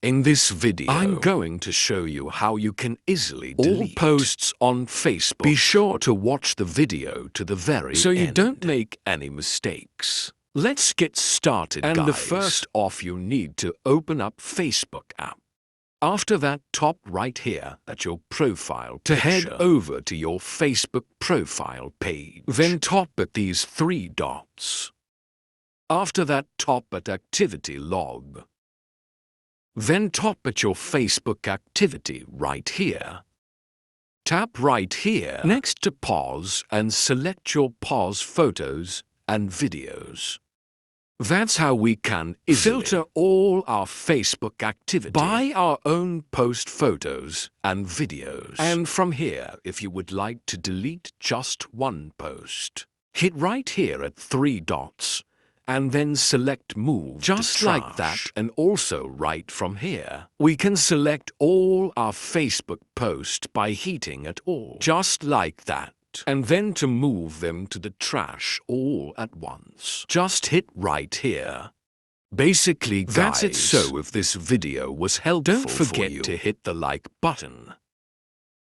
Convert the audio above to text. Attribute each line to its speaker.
Speaker 1: In this video, I'm going to show you how you can easily delete all posts on Facebook. Be sure to watch the video to the very end so you don't make any mistakes. Let's get started, guys. The first off, you need to open up Facebook app. After that, top right here at your profile picture, head over to your Facebook profile page. Then tap at these three dots. After that, tap at activity log. Then tap at your Facebook activity right here. Tap right here next to pause and select your pause photos and videos. That's how we can filter all our Facebook activity by our own post photos and videos. And from here, if you would like to delete just one post, hit right here at three dots and then select Move just like that. And also right from here, we can select all our Facebook posts by hitting at all just like that. And then to move them to the trash all at once, just hit right here. Basically, guys, that's it. So if this video was helpful, don't forget to hit the like button